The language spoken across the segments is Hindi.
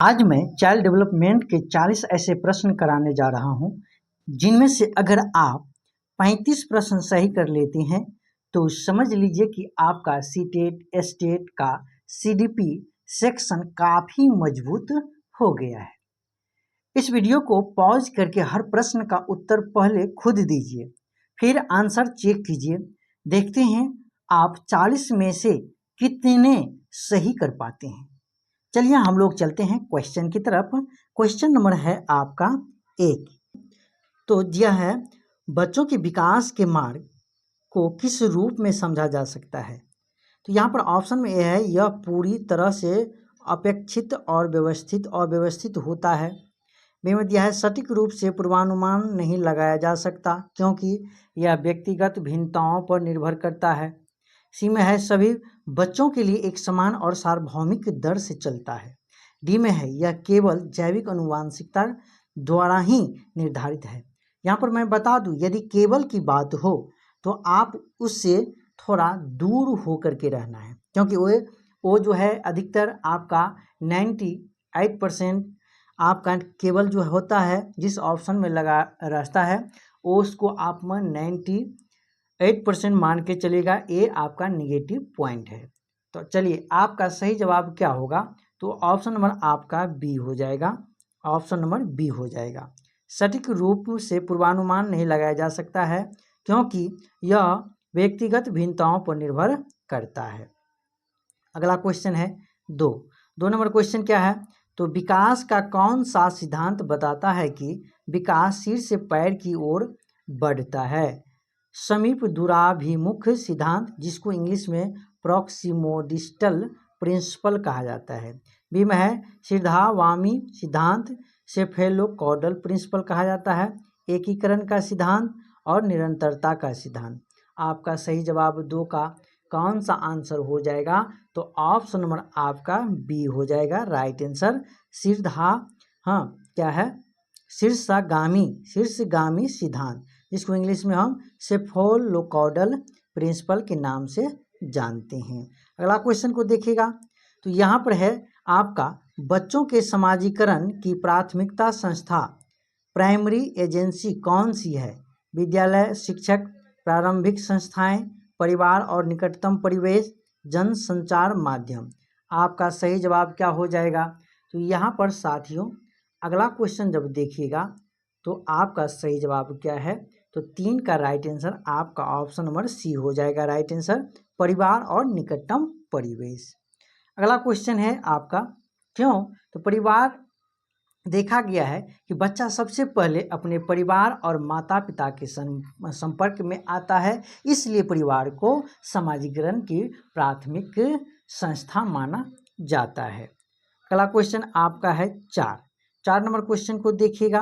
आज मैं चाइल्ड डेवलपमेंट के 40 ऐसे प्रश्न कराने जा रहा हूं, जिनमें से अगर आप 35 प्रश्न सही कर लेते हैं तो समझ लीजिए कि आपका सीटेट एस्टेट का सीडीपी सेक्शन काफ़ी मजबूत हो गया है। इस वीडियो को पॉज करके हर प्रश्न का उत्तर पहले खुद दीजिए, फिर आंसर चेक कीजिए। देखते हैं आप 40 में से कितने सही कर पाते हैं। चलिए हम लोग चलते हैं क्वेश्चन की तरफ। क्वेश्चन नंबर है आपका 1। तो यह है, बच्चों के विकास के मार्ग को किस रूप में समझा जा सकता है। तो यहाँ पर ऑप्शन में यह है, यह पूरी तरह से अपेक्षित और अव्यवस्थित होता है। बी में दिया है, सटीक रूप से पूर्वानुमान नहीं लगाया जा सकता क्योंकि यह व्यक्तिगत भिन्नताओं पर निर्भर करता है। सी में है, सभी बच्चों के लिए एक समान और सार्वभौमिक दर से चलता है। डी में है, यह केवल जैविक आनुवंशिकता द्वारा ही निर्धारित है। यहाँ पर मैं बता दूं, यदि केवल की बात हो तो आप उससे थोड़ा दूर होकर के रहना है, क्योंकि वो जो है अधिकतर आपका 98% आपका केवल जो होता है, जिस ऑप्शन में लगा रहता है उसको आप में 98% मान के चलेगा। ये आपका निगेटिव पॉइंट है। तो चलिए आपका सही जवाब क्या होगा, तो ऑप्शन नंबर आपका बी हो जाएगा। ऑप्शन नंबर बी हो जाएगा। सटीक रूप से पूर्वानुमान नहीं लगाया जा सकता है क्योंकि यह व्यक्तिगत भिन्नताओं पर निर्भर करता है। अगला क्वेश्चन है 2 नंबर क्वेश्चन क्या है, तो विकास का कौन सा सिद्धांत बताता है कि विकास सिर से पैर की ओर बढ़ता है। समीप दूराभिमुख सिद्धांत, जिसको इंग्लिश में प्रॉक्सिमोडिस्टल प्रिंसिपल कहा जाता है। बी में है, सीधावामी सिद्धांत, सेफेलोकॉडल प्रिंसिपल कहा जाता है। एकीकरण का सिद्धांत और निरंतरता का सिद्धांत। आपका सही जवाब 2 का कौन सा आंसर हो जाएगा, तो ऑप्शन नंबर आपका बी हो जाएगा राइट आंसर। क्या है, शीर्षगामी सिद्धांत, जिसको इंग्लिश में हम सेफेलोकॉडल प्रिंसिपल के नाम से जानते हैं। अगला क्वेश्चन को देखिएगा, तो यहाँ पर है आपका, बच्चों के समाजीकरण की प्राथमिकता संस्था प्राइमरी एजेंसी कौन सी है। विद्यालय, शिक्षक, प्रारंभिक संस्थाएं, परिवार और निकटतम परिवेश, जन संचार माध्यम। आपका सही जवाब क्या हो जाएगा, तो यहाँ पर साथियों अगला क्वेश्चन जब देखिएगा तो आपका सही जवाब क्या है, तो 3 का राइट आंसर आपका ऑप्शन नंबर सी हो जाएगा राइट आंसर, परिवार और निकटतम परिवेश। अगला क्वेश्चन है आपका, क्यों, तो परिवार देखा गया है कि बच्चा सबसे पहले अपने परिवार और माता पिता के संपर्क में आता है, इसलिए परिवार को समाजीकरण की प्राथमिक संस्था माना जाता है। अगला क्वेश्चन आपका है 4 नंबर क्वेश्चन को देखिएगा,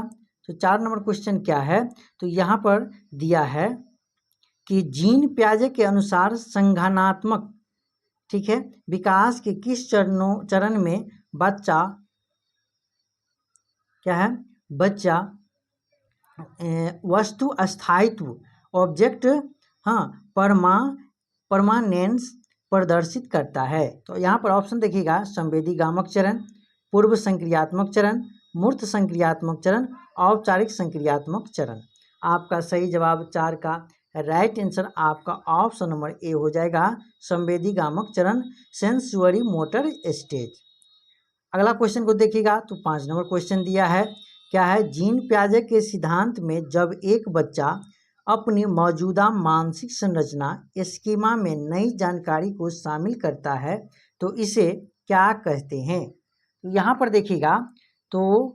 तो 4 नंबर क्वेश्चन क्या है, तो यहाँ पर दिया है कि जीन पियाजे के अनुसार संघानात्मक, ठीक है, विकास के किस चरण में बच्चा क्या है, बच्चा वस्तु स्थायित्व ऑब्जेक्ट परमानेंस प्रदर्शित करता है। तो यहाँ पर ऑप्शन देखिएगा, संवेदीगामक चरण, पूर्व संक्रियात्मक चरण, मूर्त संक्रियात्मक चरण, औपचारिक संक्रियात्मक चरण। आपका सही जवाब 4 का राइट आंसर आपका ऑप्शन नंबर ए हो जाएगा, संवेदीगामक चरण, सेंसुअरी मोटर स्टेज। अगला क्वेश्चन को देखिएगा, तो 5 नंबर क्वेश्चन दिया है, क्या है, जीन पियाजे के सिद्धांत में जब एक बच्चा अपनी मौजूदा मानसिक संरचना स्कीमा में नई जानकारी को शामिल करता है तो इसे क्या कहते हैं। तो यहाँ पर देखिएगा, तो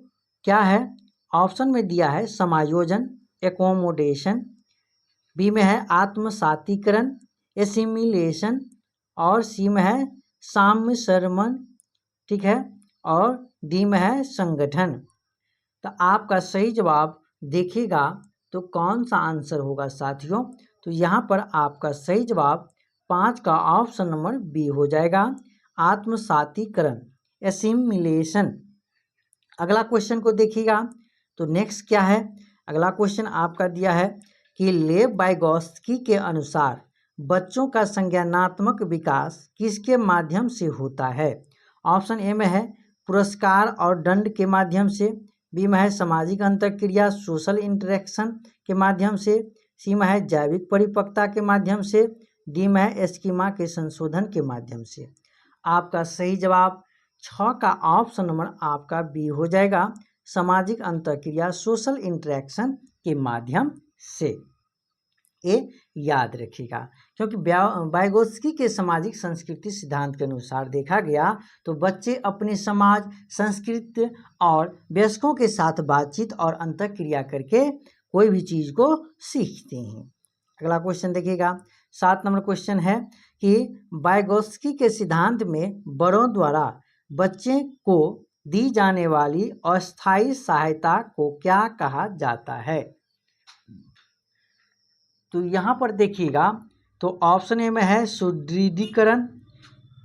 क्या है, ऑप्शन में दिया है समायोजन, एकोमोडेशन, बी में है आत्मसातीकरण, एसिमिलेशन, और सी में है साम्यसरण, ठीक है, और डी में है संगठन। तो आपका सही जवाब देखिएगा तो कौन सा आंसर होगा साथियों, तो यहाँ पर आपका सही जवाब 5 का ऑप्शन नंबर बी हो जाएगा, आत्मसातीकरण, एसिमिलेशन। अगला क्वेश्चन को देखिएगा, तो नेक्स्ट क्या है, अगला क्वेश्चन आपका दिया है कि लेव वाइगोत्स्की के अनुसार बच्चों का संज्ञानात्मक विकास किसके माध्यम से होता है। ऑप्शन ए में है पुरस्कार और दंड के माध्यम से, बी में है सामाजिक अंतःक्रिया सोशल इंटरेक्शन के माध्यम से, सी में है जैविक परिपक्वता के माध्यम से, डी में है एस्कीमा के संशोधन के माध्यम से। आपका सही जवाब 6 का ऑप्शन नंबर आपका बी हो जाएगा, सामाजिक अंतःक्रिया सोशल इंटरेक्शन के माध्यम से। ये याद रखिएगा, क्योंकि वाइगोत्स्की के सामाजिक संस्कृति सिद्धांत के अनुसार देखा गया तो बच्चे अपने समाज संस्कृति और वयस्कों के साथ बातचीत और अंतःक्रिया करके कोई भी चीज को सीखते हैं। अगला क्वेश्चन देखिएगा, 7 नंबर क्वेश्चन है कि वाइगोत्स्की के सिद्धांत में बड़ों द्वारा बच्चे को दी जाने वाली अस्थायी सहायता को क्या कहा जाता है। तो यहाँ पर देखिएगा, तो ऑप्शन ए में है सुदृढ़ीकरण,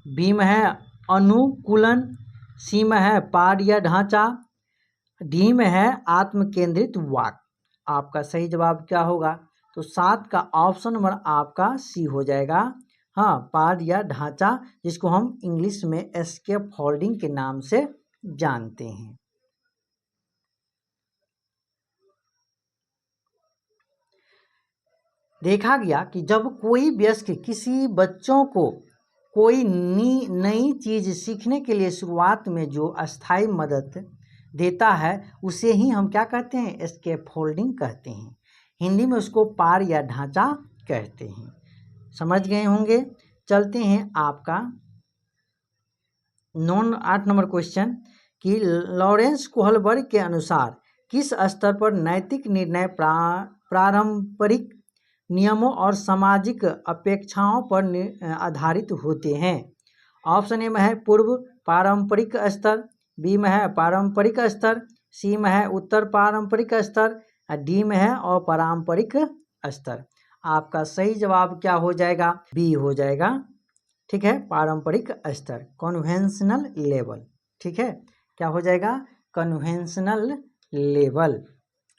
बी में है अनुकूलन, सी में है पाठ या ढांचा, डी में है आत्म केंद्रित वाक। आपका सही जवाब क्या होगा? तो 7 का ऑप्शन नंबर आपका सी हो जाएगा। हाँ, पाठ या ढांचा, जिसको हम इंग्लिश में एस्केप होल्डिंग के नाम से जानते हैं। देखा गया कि जब कोई वयस्क किसी बच्चों को कोई नई चीज सीखने के लिए शुरुआत में जो अस्थायी मदद देता है उसे ही हम क्या कहते हैं? एस्केप होल्डिंग कहते हैं। हिंदी में उसको पार या ढांचा कहते हैं। समझ गए होंगे। चलते हैं आपका 8 नंबर क्वेश्चन कि लॉरेंस कोहलबर्ग के अनुसार किस स्तर पर नैतिक निर्णय पारंपरिक नियमों और सामाजिक अपेक्षाओं पर आधारित होते हैं। ऑप्शन ए में है पूर्व पारंपरिक स्तर, बी में है पारंपरिक स्तर, सी में है उत्तर पारंपरिक स्तर, डी में है अपारंपरिक स्तर। आपका सही जवाब क्या हो जाएगा? बी हो जाएगा। ठीक है, पारंपरिक स्तर, कन्वेंशनल लेवल। ठीक है, क्या हो जाएगा? कन्वेंशनल लेवल,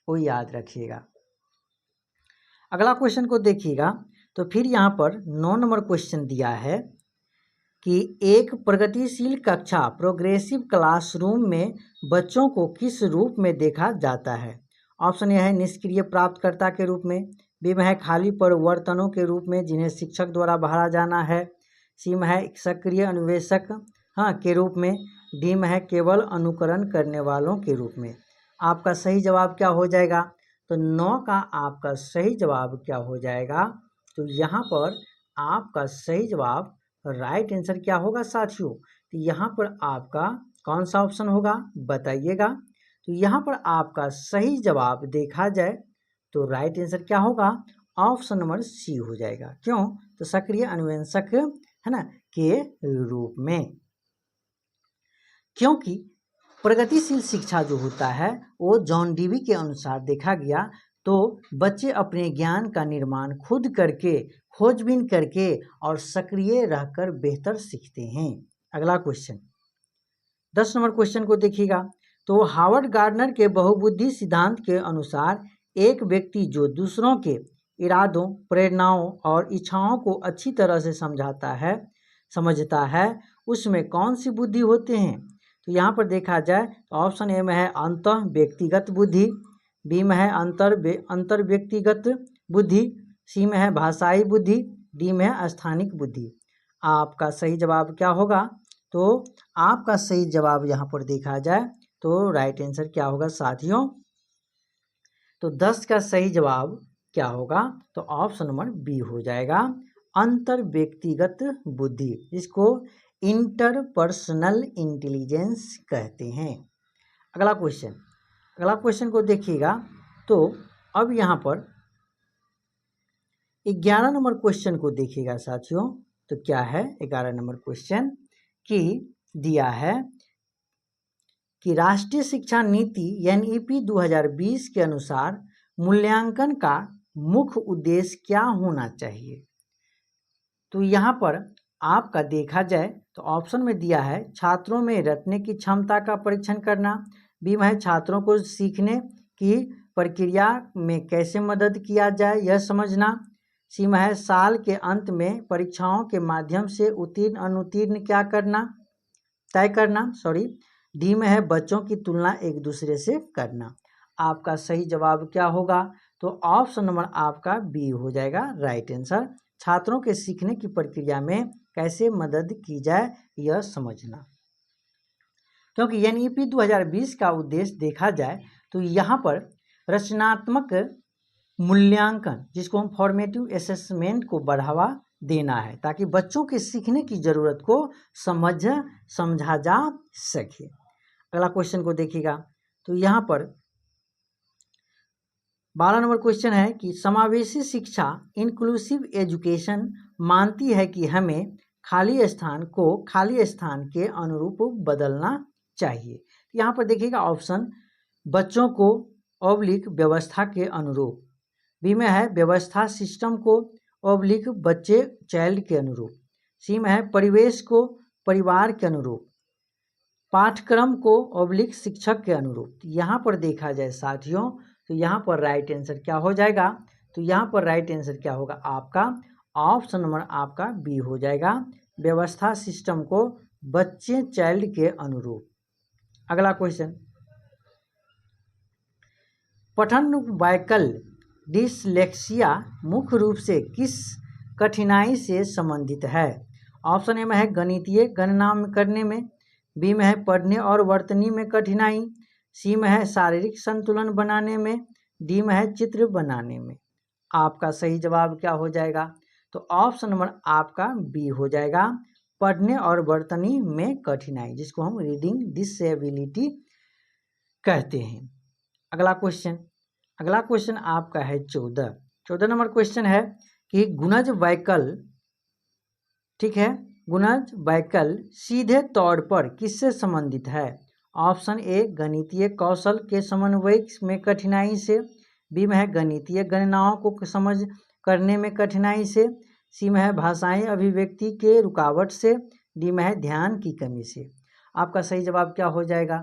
वो याद रखिएगा। अगला क्वेश्चन को देखिएगा, तो फिर यहाँ पर 9 नंबर क्वेश्चन दिया है कि एक प्रगतिशील कक्षा प्रोग्रेसिव क्लासरूम में बच्चों को किस रूप में देखा जाता है। ऑप्शन ए है निष्क्रिय प्राप्तकर्ता के रूप में, बी में है खाली परिवर्तनों के रूप में जिन्हें शिक्षक द्वारा भरा जाना है, सी में है सक्रिय अन्वेषक के रूप में, डी में है केवल अनुकरण करने वालों के रूप में। आपका सही जवाब क्या हो जाएगा? तो 9 का आपका सही जवाब क्या हो जाएगा? तो यहाँ पर आपका सही जवाब राइट आंसर क्या होगा साथियों? तो यहाँ पर आपका कौन सा ऑप्शन होगा बताइएगा। तो यहाँ पर आपका सही जवाब देखा जाए तो राइट आंसर क्या होगा? ऑप्शन नंबर सी हो जाएगा। क्यों? तो सक्रिय अन्वेषक है ना के रूप में, क्योंकि प्रगतिशील शिक्षा जो होता है वो जॉन डीवी के अनुसार देखा गया तो बच्चे अपने ज्ञान का निर्माण खुद करके, खोजबीन करके और सक्रिय रहकर बेहतर सीखते हैं। अगला क्वेश्चन 10 नंबर क्वेश्चन को देखिएगा, तो हार्वर्ड गार्डनर के बहुबुद्धि सिद्धांत के अनुसार एक व्यक्ति जो दूसरों के इरादों, प्रेरणाओं और इच्छाओं को अच्छी तरह से समझता है उसमें कौन सी बुद्धि होते हैं। तो यहाँ पर देखा जाए तो ऑप्शन ए में है अंतः व्यक्तिगत बुद्धि, बी में है अंतर व्यक्तिगत बुद्धि, सी में है भाषाई बुद्धि, डी में है स्थानिक बुद्धि। आपका सही जवाब क्या होगा? तो आपका सही जवाब यहाँ पर देखा जाए तो राइट आंसर क्या होगा साथियों? तो 10 का सही जवाब क्या होगा? तो ऑप्शन नंबर बी हो जाएगा, अंतर व्यक्तिगत बुद्धि, जिसको इंटरपर्सनल इंटेलिजेंस कहते हैं। अगला क्वेश्चन को देखिएगा, तो अब यहाँ पर 11 नंबर क्वेश्चन को देखिएगा साथियों। तो क्या है 11 नंबर क्वेश्चन कि दिया है कि राष्ट्रीय शिक्षा नीति NEP 2020 के अनुसार मूल्यांकन का मुख्य उद्देश्य क्या होना चाहिए। तो यहाँ पर आपका देखा जाए तो ऑप्शन में दिया है छात्रों में रटने की क्षमता का परीक्षण करना, बी में है छात्रों को सीखने की प्रक्रिया में कैसे मदद किया जाए यह समझना, सी में है साल के अंत में परीक्षाओं के माध्यम से उत्तीर्ण अनुत्तीर्ण तय करना, डी में है बच्चों की तुलना एक दूसरे से करना। आपका सही जवाब क्या होगा? तो ऑप्शन नंबर आपका बी हो जाएगा राइट आंसर। छात्रों के सीखने की प्रक्रिया में कैसे मदद की जाए यह समझना। क्योंकि एनईपी 2020 का उद्देश्य देखा जाए तो यहाँ पर रचनात्मक मूल्यांकन, जिसको हम फॉर्मेटिव असेसमेंट को बढ़ावा देना है, ताकि बच्चों के सीखने की जरूरत को समझा जा सके। अगला क्वेश्चन को देखिएगा तो यहाँ पर 12 नंबर क्वेश्चन है कि समावेशी शिक्षा इंक्लूसिव एजुकेशन मानती है कि हमें खाली स्थान को खाली स्थान के अनुरूप बदलना चाहिए। यहाँ पर देखिएगा ऑप्शन बच्चों को ऑब्लिक व्यवस्था के अनुरूप, बी में है व्यवस्था सिस्टम को ऑब्लिक बच्चे चाइल्ड के अनुरूप, सी में है परिवेश को परिवार के अनुरूप, पाठ्यक्रम को ऑब्लिक शिक्षक के अनुरूप। यहाँ पर देखा जाए साथियों तो यहाँ पर राइट आंसर क्या हो जाएगा? तो यहाँ पर राइट आंसर क्या होगा आपका? ऑप्शन नंबर आपका बी हो जाएगा, व्यवस्था सिस्टम को बच्चे चाइल्ड के अनुरूप। अगला क्वेश्चन, पठन वैकल्य डिसलेक्सिया मुख्य रूप से किस कठिनाई से संबंधित है? ऑप्शन ए में है गणितीय गणना करने में, बी में है पढ़ने और वर्तनी में कठिनाई, सी में है शारीरिक संतुलन बनाने में, डी में है चित्र बनाने में। आपका सही जवाब क्या हो जाएगा? तो ऑप्शन नंबर आपका बी हो जाएगा, पढ़ने और वर्तनी में कठिनाई, जिसको हम रीडिंग डिसेबिलिटी कहते हैं। अगला क्वेश्चन आपका है 14 नंबर क्वेश्चन है कि गुणज वैकल्य, ठीक है, गुणज वैकल्य सीधे तौर पर किससे संबंधित है? ऑप्शन ए गणितीय कौशल के समन्वय में कठिनाई से, बी में है गणितीय गणनाओं को समझ करने में कठिनाई से, सी में है भाषाई अभिव्यक्ति के रुकावट से, डी में है ध्यान की कमी से। आपका सही जवाब क्या हो जाएगा?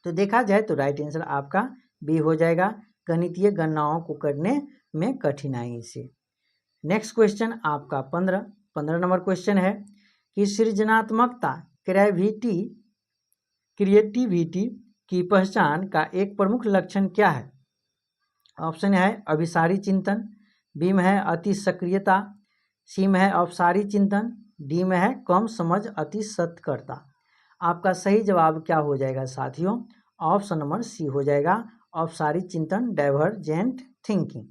तो देखा जाए तो राइट आंसर आपका बी हो जाएगा, गणितीय गणनाओं को करने में कठिनाई से। नेक्स्ट क्वेश्चन आपका 15 नंबर क्वेश्चन है कि सृजनात्मकता क्रिएटिविटी की पहचान का एक प्रमुख लक्षण क्या है? ऑप्शन है अभिसारी चिंतन, बी में है अति सक्रियता, सी में है अपसारी चिंतन, डी में है कम समझ अति सतर्कता। आपका सही जवाब क्या हो जाएगा साथियों? ऑप्शन नंबर सी हो जाएगा, अपसारी चिंतन, डाइवर्जेंट थिंकिंग।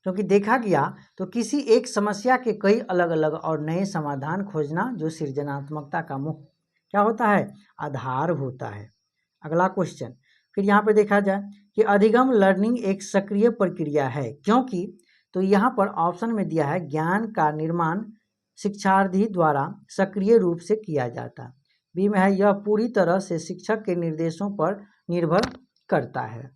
क्योंकि देखा गया तो किसी एक समस्या के कई अलग अलग और नए समाधान खोजना जो सृजनात्मकता का मुख्य क्या होता है? आधार होता है। अगला क्वेश्चन, फिर यहाँ पे देखा जाए कि अधिगम लर्निंग एक सक्रिय प्रक्रिया है, क्योंकि तो यहाँ पर ऑप्शन में दिया है ज्ञान का निर्माण शिक्षार्थी द्वारा सक्रिय रूप से किया जाता है, बी में है यह पूरी तरह से शिक्षक के निर्देशों पर निर्भर करता है,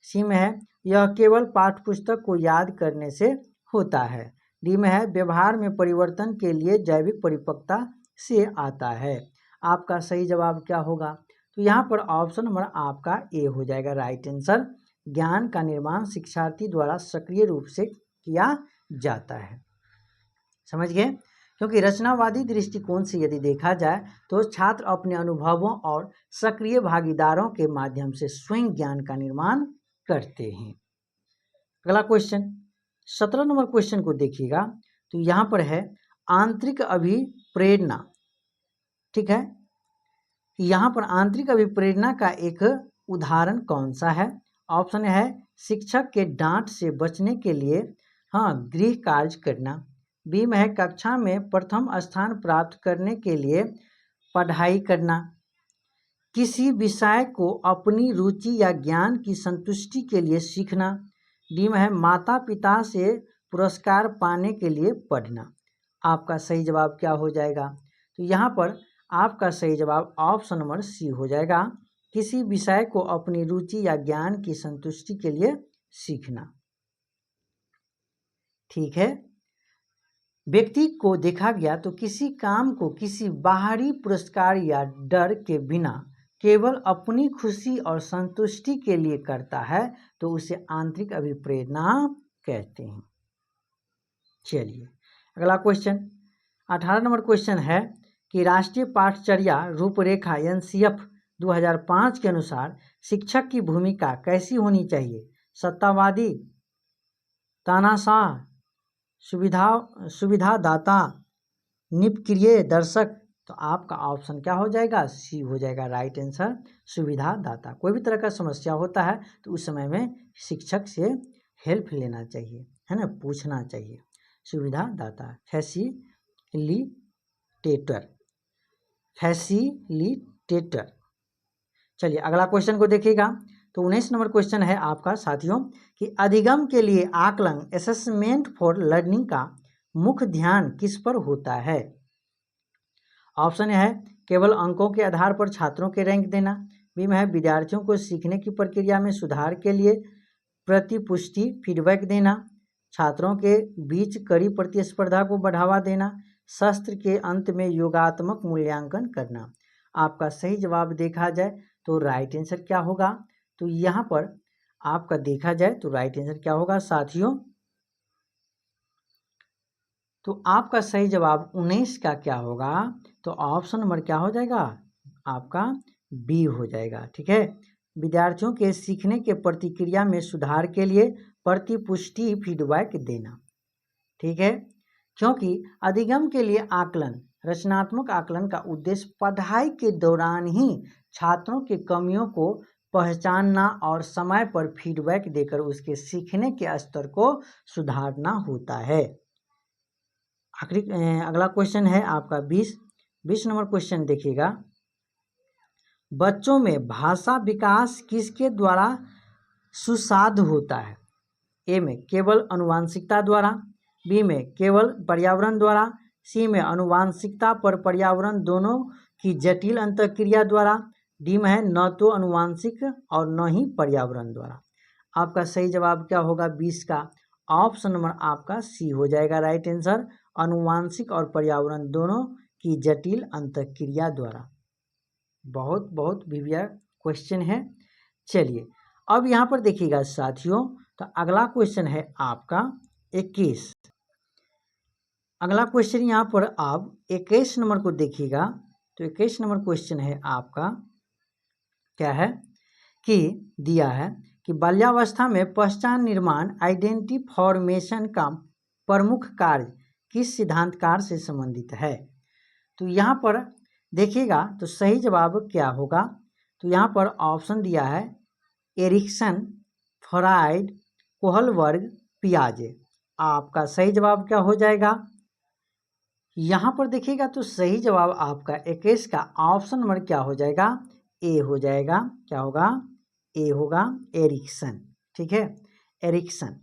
सी में है यह केवल पाठ्यपुस्तक को याद करने से होता है, डी में है व्यवहार में परिवर्तन के लिए जैविक परिपक्वता से आता है। आपका सही जवाब क्या होगा? तो यहाँ पर ऑप्शन नंबर आपका ए हो जाएगा राइट आंसर, ज्ञान का निर्माण शिक्षार्थी द्वारा सक्रिय रूप से किया जाता है। समझ गए? क्योंकि रचनावादी दृष्टिकोण से यदि देखा जाए तो छात्र अपने अनुभवों और सक्रिय भागीदारों के माध्यम से स्वयं ज्ञान का निर्माण करते हैं। अगला क्वेश्चन 17 नंबर क्वेश्चन को देखिएगा तो यहाँ पर है आंतरिक अभिप्रेरणा, ठीक है, यहाँ पर आंतरिक अभिप्रेरणा का एक उदाहरण कौन सा है? ऑप्शन है शिक्षक के डांट से बचने के लिए गृह कार्य करना, बी में है कक्षा में प्रथम स्थान प्राप्त करने के लिए पढ़ाई करना, किसी विषय को अपनी रुचि या ज्ञान की संतुष्टि के लिए सीखना, डी में है माता पिता से पुरस्कार पाने के लिए पढ़ना। आपका सही जवाब क्या हो जाएगा? तो यहाँ पर आपका सही जवाब ऑप्शन नंबर सी हो जाएगा, किसी विषय को अपनी रुचि या ज्ञान की संतुष्टि के लिए सीखना। ठीक है, व्यक्ति को देखा गया तो किसी काम को किसी बाहरी पुरस्कार या डर के बिना केवल अपनी खुशी और संतुष्टि के लिए करता है तो उसे आंतरिक अभिप्रेरणा कहते हैं। चलिए अगला क्वेश्चन 18 नंबर क्वेश्चन है कि राष्ट्रीय पाठचर्या रूपरेखा NCF 2005 के अनुसार शिक्षक की भूमिका कैसी होनी चाहिए? सत्तावादी, तानाशाह, सुविधादाता, निष्क्रिय दर्शक। तो आपका ऑप्शन क्या हो जाएगा? सी हो जाएगा राइट आंसर, सुविधादाता। कोई भी तरह का समस्या होता है तो उस समय में शिक्षक से हेल्प लेना चाहिए, है ना, पूछना चाहिए। सुविधादाता, फैसिलिटेटर। चलिए अगला क्वेश्चन को देखिएगा। तो 19 नंबर क्वेश्चन है आपका साथियों कि अधिगम के लिए आकलन असेसमेंट फॉर लर्निंग का मुख्य ध्यान किस पर होता है? ऑप्शन है केवल अंकों के आधार पर छात्रों के रैंक देना। बी में है विद्यार्थियों को सीखने की प्रक्रिया में सुधार के लिए प्रतिपुष्टि फीडबैक देना, छात्रों के बीच कड़ी प्रतिस्पर्धा को बढ़ावा देना, सत्र के अंत में योगात्मक मूल्यांकन करना। आपका सही जवाब देखा जाए तो राइट आंसर क्या होगा? तो यहाँ पर आपका देखा जाए तो राइट आंसर क्या होगा साथियों? तो आपका सही जवाब 19 का क्या होगा? तो ऑप्शन नंबर क्या हो जाएगा? आपका बी हो जाएगा। ठीक है, विद्यार्थियों के सीखने के प्रतिक्रिया में सुधार के लिए प्रतिपुष्टि फीडबैक देना। ठीक है, क्योंकि अधिगम के लिए आकलन, रचनात्मक आकलन का उद्देश्य पढ़ाई के दौरान ही छात्रों की कमियों को पहचानना और समय पर फीडबैक देकर उसके सीखने के स्तर को सुधारना होता है। आखिरी अगला क्वेश्चन है आपका 20 नंबर क्वेश्चन देखिएगा। बच्चों में भाषा विकास किसके द्वारा सुसाध्य होता है? ए में केवल अनुवांशिकता द्वारा, बी में केवल पर्यावरण द्वारा, सी में अनुवांशिकता पर पर्यावरण दोनों की जटिल अंतःक्रिया द्वारा, डी में है न तो अनुवांशिक और न ही पर्यावरण द्वारा। आपका सही जवाब क्या होगा? 20 का ऑप्शन नंबर आपका सी हो जाएगा राइट आंसर, अनुवांशिक और पर्यावरण दोनों की जटिल अंतःक्रिया द्वारा। बहुत बहुत विविध क्वेश्चन है। चलिए अब यहाँ पर देखिएगा साथियों, तो अगला क्वेश्चन है आपका 21। अगला क्वेश्चन यहाँ पर आप 21 नंबर को देखिएगा। तो 21 नंबर क्वेश्चन है आपका क्या है कि दिया है कि बाल्यावस्था में पहचान निर्माण आइडेंटिटी फॉर्मेशन का प्रमुख कार्य किस सिद्धांतकार से संबंधित है? तो यहाँ पर देखिएगा तो सही जवाब क्या होगा? तो यहाँ पर ऑप्शन दिया है एरिक्सन, फ्राइड, कोहलबर्ग, पियाजे। आपका सही जवाब क्या हो जाएगा? यहाँ पर देखिएगा तो सही जवाब आपका 21 का ऑप्शन नंबर क्या हो जाएगा? ए हो जाएगा। क्या होगा? ए होगा एरिक्सन। ठीक है, एरिक्सन,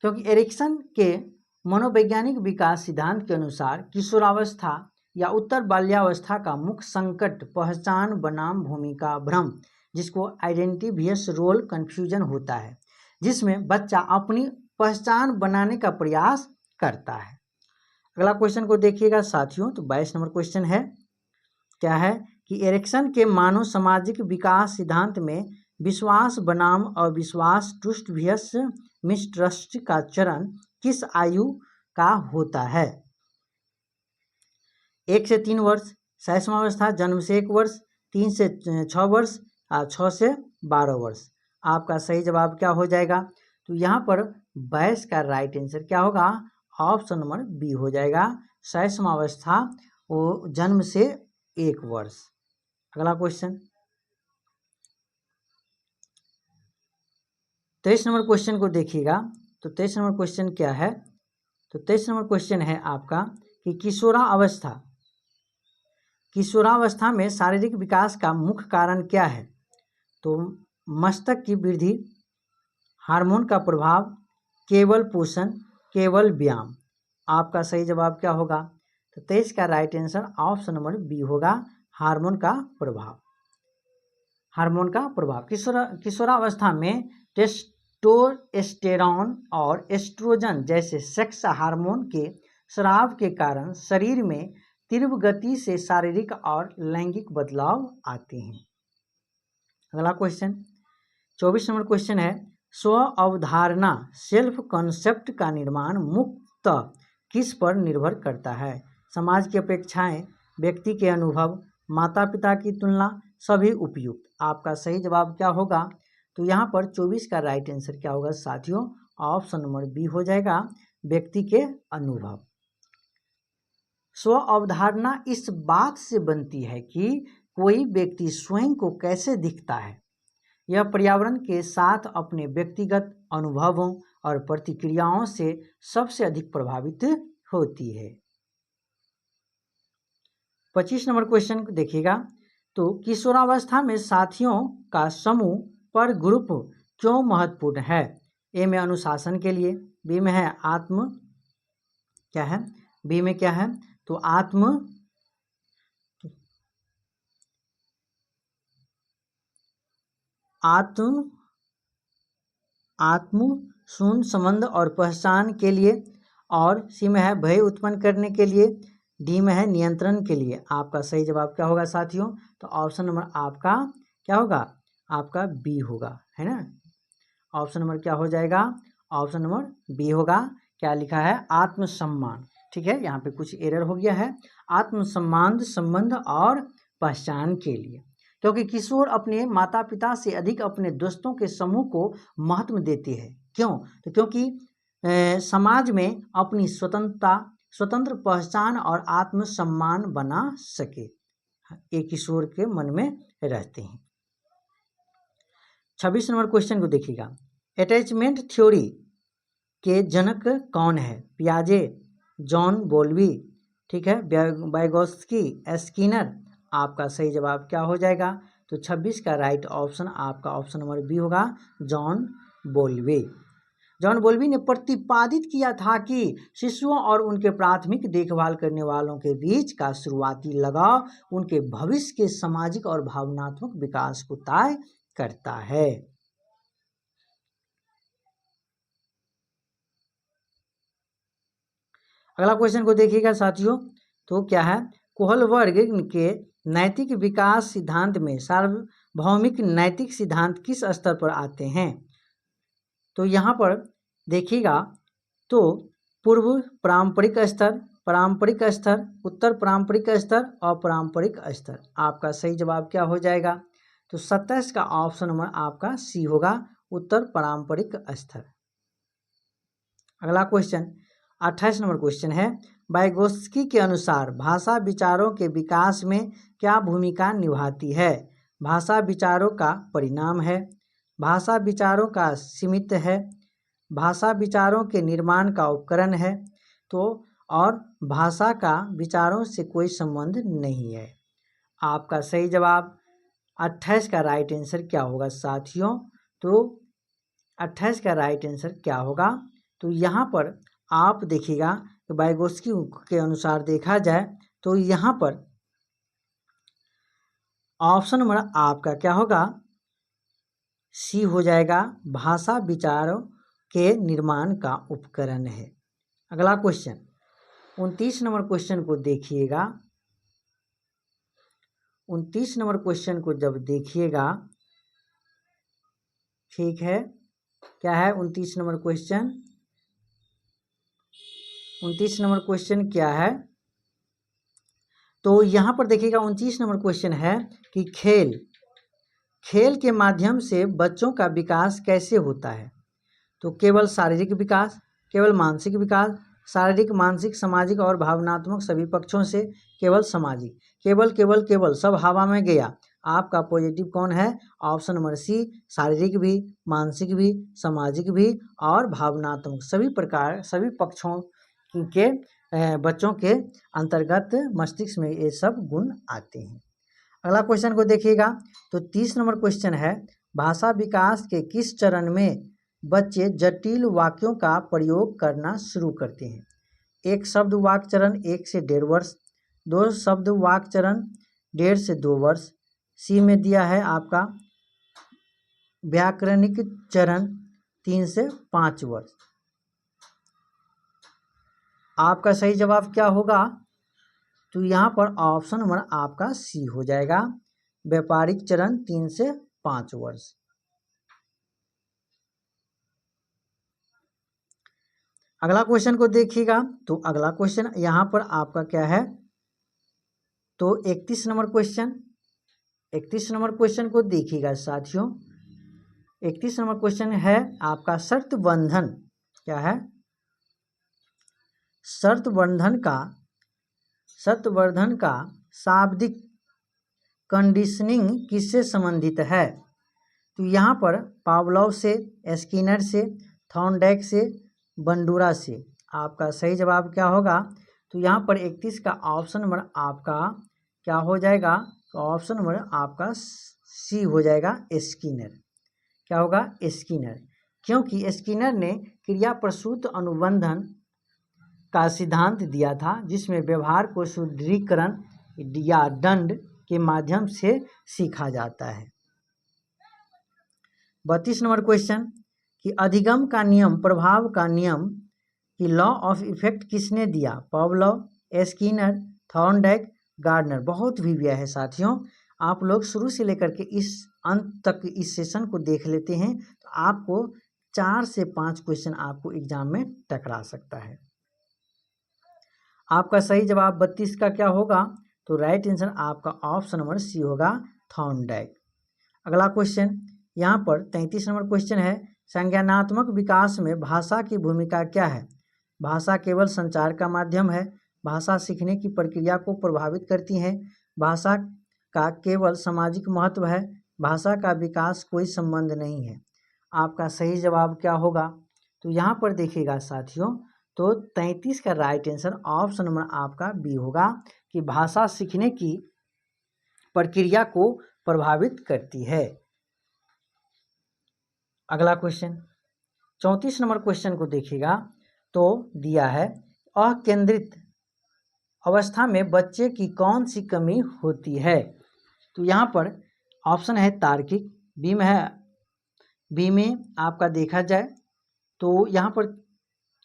क्योंकि एरिक्सन के मनोवैज्ञानिक विकास सिद्धांत के अनुसार किशोरावस्था या उत्तर बाल्यावस्था का मुख्य संकट पहचान बनाम भूमिका भ्रम, जिसको आइडेंटिटिवियस रोल कन्फ्यूजन होता है, जिसमें बच्चा अपनी पहचान बनाने का प्रयास करता है। अगला क्वेश्चन को देखिएगा साथियों, तो 22 नंबर क्वेश्चन है क्या है कि एरिक्सन के मानव सामाजिक विकास सिद्धांत में विश्वास बनाम अविश्वास ट्रुस्टवियस मिसट्रस्ट का चरण किस आयु का होता है? 1 से 3 वर्ष, शैशवावस्था जन्म से 1 वर्ष, 3 से 6 वर्ष, 6 से 12 वर्ष। आपका सही जवाब क्या हो जाएगा? तो यहाँ पर 22 का राइट आंसर क्या होगा? ऑप्शन नंबर बी हो जाएगा, शैशवावस्था वो जन्म से 1 वर्ष। अगला क्वेश्चन 23 नंबर क्वेश्चन को देखिएगा। तो 23 नंबर क्वेश्चन क्या है? तो 23 नंबर क्वेश्चन है आपका कि किशोरावस्था में शारीरिक विकास का मुख्य कारण क्या है? तो मस्तक की वृद्धि, हार्मोन का प्रभाव, केवल पोषण, केवल व्यायाम। आपका सही जवाब क्या होगा? तो 23 का right answer option number B होगा, हार्मोन का प्रभाव। हार्मोन का प्रभाव किशोरावस्था में टेस्टोस्टेरोन और एस्ट्रोजन जैसे सेक्स हार्मोन के स्राव के कारण शरीर में तीव्र गति से शारीरिक और लैंगिक बदलाव आते हैं। अगला क्वेश्चन 24 नंबर क्वेश्चन है, स्व अवधारणा सेल्फ कॉन्सेप्ट का निर्माण मुक्त किस पर निर्भर करता है? समाज की अपेक्षाएं, व्यक्ति के अनुभव, माता पिता की तुलना, सभी उपयुक्त। आपका सही जवाब क्या होगा? तो यहाँ पर 24 का राइट आंसर क्या होगा साथियों? ऑप्शन नंबर बी हो जाएगा, व्यक्ति के अनुभव। स्व अवधारणा इस बात से बनती है कि कोई व्यक्ति स्वयं को कैसे दिखता है। यह पर्यावरण के साथ अपने व्यक्तिगत अनुभवों और प्रतिक्रियाओं से सबसे अधिक प्रभावित होती है। 25 नंबर क्वेश्चन देखिएगा। तो किशोरावस्था में साथियों का समूह पर ग्रुप क्यों महत्वपूर्ण है? ए में अनुशासन के लिए, बी में है आत्म क्या है, बी में क्या है तो आत्म शून्य संबंध और पहचान के लिए, और सी में है भय उत्पन्न करने के लिए, डी में है नियंत्रण के लिए। आपका सही जवाब क्या होगा साथियों? तो ऑप्शन नंबर आपका क्या होगा? आपका बी होगा, है ना। ऑप्शन नंबर क्या हो जाएगा? ऑप्शन नंबर बी होगा। क्या लिखा है? आत्मसम्मान। ठीक है, यहाँ पे कुछ एरर हो गया है। आत्मसम्मान, संबंध और पहचान के लिए, क्योंकि किशोर अपने माता पिता से अधिक अपने दोस्तों के समूह को महत्व देते हैं। क्यों? तो क्योंकि समाज में अपनी स्वतंत्र पहचान और आत्मसम्मान बना सके, एक किशोर के मन में रहते हैं। 26 नंबर क्वेश्चन को देखिएगा। अटैचमेंट थ्योरी के जनक कौन है? पियाजे, जॉन बोल्बी, ठीक है, वाइगोत्स्की, स्किनर। आपका सही जवाब क्या हो जाएगा? तो 26 का राइट ऑप्शन आपका ऑप्शन नंबर बी होगा, जॉन बोल्बी। जॉन बोल्बी ने प्रतिपादित किया था कि शिशुओं और उनके प्राथमिक देखभाल करने वालों के बीच का शुरुआती लगाव उनके भविष्य के सामाजिक और भावनात्मक विकास को तय करता है। अगला क्वेश्चन को देखिएगा साथियों। तो क्या है? कोहलबर्ग के नैतिक विकास सिद्धांत में सार्वभौमिक नैतिक सिद्धांत किस स्तर पर आते हैं? तो यहाँ पर देखिएगा, तो पूर्व पारंपरिक स्तर, पारंपरिक स्तर, उत्तर पारंपरिक स्तर, अपारंपरिक स्तर। आपका सही जवाब क्या हो जाएगा? तो 27 का ऑप्शन नंबर आपका सी होगा, उत्तर पारंपरिक स्तर। अगला क्वेश्चन 28 नंबर क्वेश्चन है। वाइगोत्स्की के अनुसार भाषा विचारों के विकास में क्या भूमिका निभाती है? भाषा विचारों का परिणाम है, भाषा विचारों का सीमित है, भाषा विचारों के निर्माण का उपकरण है, तो और भाषा का विचारों से कोई संबंध नहीं है। आपका सही जवाब 28 का राइट आंसर क्या होगा साथियों? तो 28 का राइट आंसर क्या होगा? तो यहाँ पर आप देखिएगा कि वाइगोत्स्की के अनुसार देखा जाए तो यहाँ पर ऑप्शन नंबर आपका क्या होगा? सी हो जाएगा, भाषा विचारों के निर्माण का उपकरण है। अगला क्वेश्चन 29 नंबर क्वेश्चन को देखिएगा। 29 नंबर क्वेश्चन को जब देखिएगा, ठीक है, क्या है 29 नंबर क्वेश्चन? 29 नंबर क्वेश्चन क्या है? तो यहाँ पर देखिएगा 29 नंबर क्वेश्चन है कि खेल के माध्यम से बच्चों का विकास कैसे होता है? तो केवल शारीरिक विकास, केवल मानसिक विकास, शारीरिक, मानसिक, सामाजिक और भावनात्मक सभी पक्षों से, केवल सामाजिक, केवल केवल केवल सब हवा में गया। आपका पॉजिटिव कौन है? ऑप्शन नंबर सी, शारीरिक भी, मानसिक भी, सामाजिक भी और भावनात्मक, सभी प्रकार सभी पक्षों के बच्चों के अंतर्गत मस्तिष्क में ये सब गुण आते हैं। अगला क्वेश्चन को देखिएगा। तो 30 नंबर क्वेश्चन है, भाषा विकास के किस चरण में बच्चे जटिल वाक्यों का प्रयोग करना शुरू करते हैं? एक शब्द वाक्य चरण 1 से 1.5 वर्ष, 2 शब्द वाक्य चरण 1.5 से 2 वर्ष, सी में दिया है आपका व्याकरणिक चरण 3 से 5 वर्ष। आपका सही जवाब क्या होगा? तो यहाँ पर ऑप्शन नंबर आपका सी हो जाएगा, व्यापारिक चरण 3 से 5 वर्ष। अगला क्वेश्चन को देखिएगा। तो अगला क्वेश्चन यहाँ पर आपका क्या है? तो 31 नंबर क्वेश्चन, 31 नंबर क्वेश्चन को देखिएगा साथियों। 31 नंबर क्वेश्चन है आपका शर्त बंधन। क्या है? शर्त बंधन का शाब्दिक कंडीशनिंग किससे संबंधित है? तो यहाँ पर पावलोव से, स्किनर से, थॉर्नडाइक से, बंडूरा से। आपका सही जवाब क्या होगा? तो यहाँ पर 31 का ऑप्शन नंबर आपका क्या हो जाएगा? तो ऑप्शन नंबर आपका सी हो जाएगा, स्किनर। क्या होगा? स्किनर। क्योंकि स्किनर ने क्रिया प्रसूत अनुबंधन का सिद्धांत दिया था, जिसमें व्यवहार को सुदृढ़ीकरण या दंड के माध्यम से सीखा जाता है। 32 नंबर क्वेश्चन कि अधिगम का नियम, प्रभाव का नियम कि लॉ ऑफ इफेक्ट किसने दिया? Pavlov, Skinner, Thorndike, Gardner. बहुत वीडियो है साथियों, आप लोग शुरू से लेकर के इस अंत तक इस सेशन को देख लेते हैं तो आपको 4 से 5 क्वेश्चन आपको एग्जाम में टकरा सकता है। आपका सही जवाब 32 का क्या होगा? तो राइट आंसर आपका ऑप्शन नंबर सी होगा, थॉर्नडाइक। अगला क्वेश्चन यहाँ पर 33 नंबर क्वेश्चन है, संज्ञानात्मक विकास में भाषा की भूमिका क्या है? भाषा केवल संचार का माध्यम है, भाषा सीखने की प्रक्रिया को प्रभावित करती है, भाषा का केवल सामाजिक महत्व है, भाषा का विकास कोई संबंध नहीं है। आपका सही जवाब क्या होगा? तो यहाँ पर देखिएगा साथियों, तो 33 का राइट आंसर ऑप्शन नंबर आपका बी होगा कि भाषा सीखने की प्रक्रिया को प्रभावित करती है। अगला क्वेश्चन 34 नंबर क्वेश्चन को देखिएगा तो दिया है, अकेंद्रित अवस्था में बच्चे की कौन सी कमी होती है? तो यहाँ पर ऑप्शन है तार्किक, बी में आपका देखा जाए तो यहाँ पर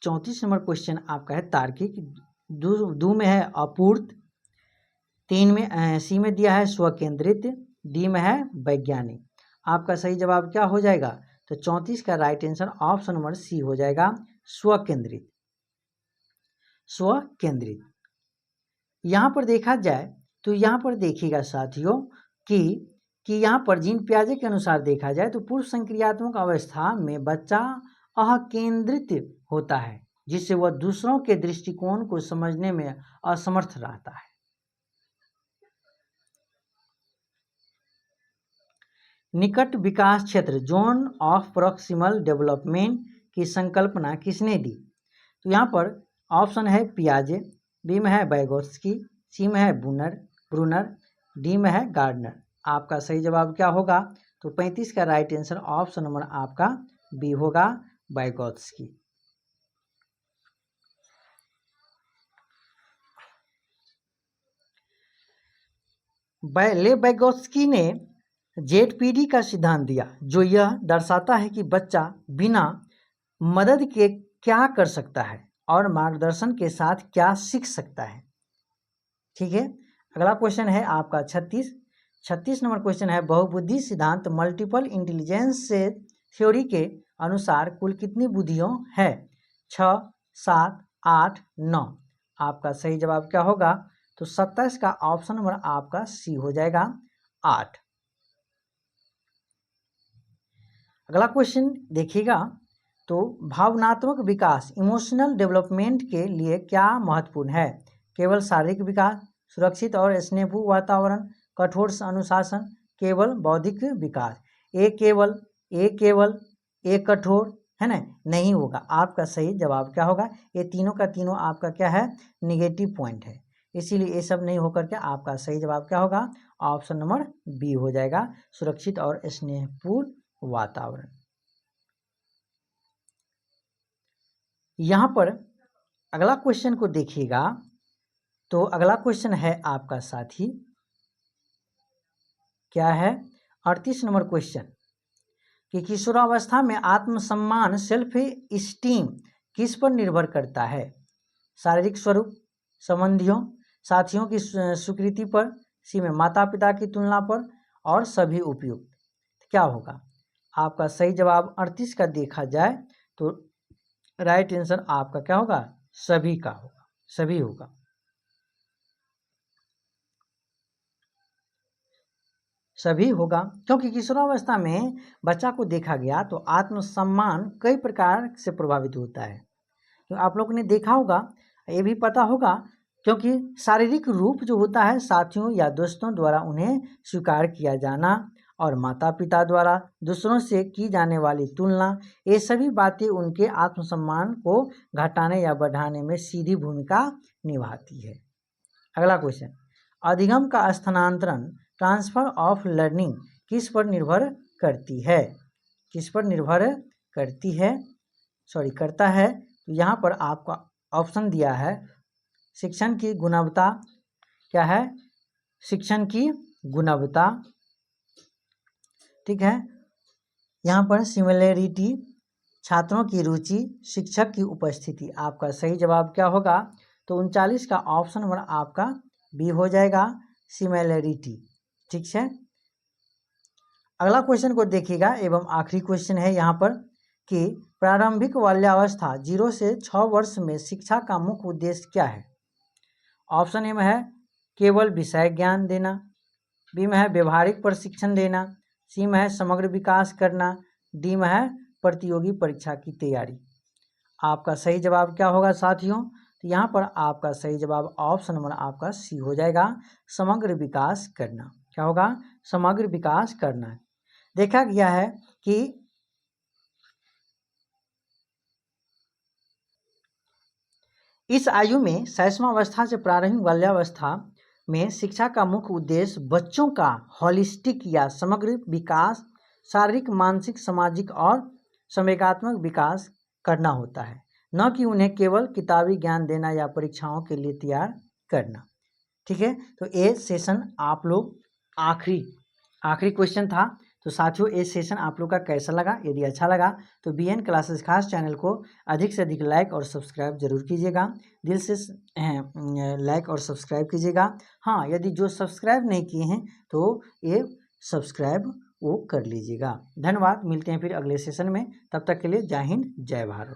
34 नंबर क्वेश्चन आपका है तार्किक, दो में है अपूर्त, 3 में सी में दिया है स्वकेंद्रित, डी में है वैज्ञानिक। आपका सही जवाब क्या हो जाएगा? तो 34 का right answer option number C हो जाएगा, स्वकेंद्रित। स्वकेंद्रित। यहाँ पर देखा जाए तो यहाँ पर देखिएगा साथियों कि यहाँ पर जीन पियाजे के अनुसार देखा जाए तो पूर्व संक्रियात्मक अवस्था में बच्चा अकेंद्रित होता है, जिससे वह दूसरों के दृष्टिकोण को समझने में असमर्थ रहता है। निकट विकास क्षेत्र, जोन ऑफ प्रोक्सिमल डेवलपमेंट की संकल्पना किसने दी? तो यहाँ पर ऑप्शन है पियाजे, बी में है वाइगोत्स्की, सी में है ब्रूनर, डी में है गार्डनर। आपका सही जवाब क्या होगा? तो 35 का राइट आंसर ऑप्शन नंबर आपका बी होगा, वाइगोत्स्की। वाइगोत्स्की ने जेडपीडी का सिद्धांत दिया, जो यह दर्शाता है कि बच्चा बिना मदद के क्या कर सकता है और मार्गदर्शन के साथ क्या सीख सकता है। ठीक है। अगला क्वेश्चन है आपका 36 नंबर क्वेश्चन है, बहुबुद्धि सिद्धांत मल्टीपल इंटेलिजेंस से थ्योरी के अनुसार कुल कितनी बुद्धियों है? 6, 7, 8, 9। आपका सही जवाब क्या होगा? तो 27 का ऑप्शन नंबर आपका सी हो जाएगा, 8। अगला क्वेश्चन देखिएगा तो भावनात्मक विकास, इमोशनल डेवलपमेंट के लिए क्या महत्वपूर्ण है? केवल शारीरिक विकास, सुरक्षित और स्नेहपूर्ण वातावरण, कठोर अनुशासन, केवल बौद्धिक विकास। एक कठोर है ना, नहीं होगा। आपका सही जवाब क्या होगा? ये तीनों का तीनों आपका क्या है? निगेटिव पॉइंट है, इसीलिए ये सब नहीं होकर के आपका सही जवाब क्या होगा? ऑप्शन नंबर बी हो जाएगा, सुरक्षित और स्नेहपूर्ण वातावरण। यहाँ पर अगला क्वेश्चन को देखिएगा तो अगला क्वेश्चन है आपका साथी क्या है? 38 नंबर क्वेश्चन कि किशोरावस्था में आत्मसम्मान, सेल्फ स्टीम किस पर निर्भर करता है? शारीरिक स्वरूप, संबंधियों, साथियों की स्वीकृति पर, सी में माता पिता की तुलना पर, और सभी उपयुक्त। क्या होगा? आपका सही जवाब 38 का देखा जाए तो राइट आंसर आपका क्या होगा? सभी का होगा, सभी होगा। सभी होगा, क्योंकि किशोरावस्था में बच्चा को देखा गया तो आत्मसम्मान कई प्रकार से प्रभावित होता है। तो आप लोगों ने देखा होगा, ये भी पता होगा, क्योंकि शारीरिक रूप जो होता है साथियों या दोस्तों द्वारा उन्हें स्वीकार किया जाना और माता पिता द्वारा दूसरों से की जाने वाली तुलना, ये सभी बातें उनके आत्मसम्मान को घटाने या बढ़ाने में सीधी भूमिका निभाती है। अगला क्वेश्चन, अधिगम का स्थानांतरण ट्रांसफर ऑफ लर्निंग किस पर निर्भर करती है? किस पर निर्भर करता है? तो यहाँ पर आपका ऑप्शन दिया है, शिक्षण की गुणवत्ता। क्या है? शिक्षण की गुणवत्ता, ठीक है। यहाँ पर सिमिलरिटी, छात्रों की रुचि, शिक्षक की उपस्थिति। आपका सही जवाब क्या होगा? तो 39 का ऑप्शन नंबर आपका बी हो जाएगा, सिमिलरिटी, ठीक है। अगला क्वेश्चन को देखिएगा एवं आखिरी क्वेश्चन है यहाँ पर कि प्रारंभिक बाल्यावस्था 0 से 6 वर्ष में शिक्षा का मुख्य उद्देश्य क्या है? ऑप्शन ए में है केवल विषय ज्ञान देना, बी में है व्यवहारिक प्रशिक्षण देना, सी में है समग्र विकास करना, डी में है प्रतियोगी परीक्षा की तैयारी। आपका सही जवाब क्या होगा साथियों? तो यहाँ पर आपका सही जवाब ऑप्शन नंबर आपका सी हो जाएगा, समग्र विकास करना। क्या होगा? समग्र विकास करना। देखा गया है कि इस आयु में शैशवावस्था से प्रारंभिक बाल्यावस्था में शिक्षा का मुख्य उद्देश्य बच्चों का होलिस्टिक या समग्र विकास, शारीरिक, मानसिक, सामाजिक और संवेगात्मक विकास करना होता है, न कि उन्हें केवल किताबी ज्ञान देना या परीक्षाओं के लिए तैयार करना। ठीक है, तो ये सेशन आप लोग आखिरी क्वेश्चन था। तो साथियों, ये सेशन आप लोग का कैसा लगा? यदि अच्छा लगा तो BN क्लासेस खास चैनल को अधिक से अधिक लाइक और सब्सक्राइब जरूर कीजिएगा, दिल से लाइक और सब्सक्राइब कीजिएगा। हाँ, यदि जो सब्सक्राइब नहीं किए हैं तो ये सब्सक्राइब वो कर लीजिएगा। धन्यवाद, मिलते हैं फिर अगले सेशन में। तब तक के लिए जय हिंद, जय भारत।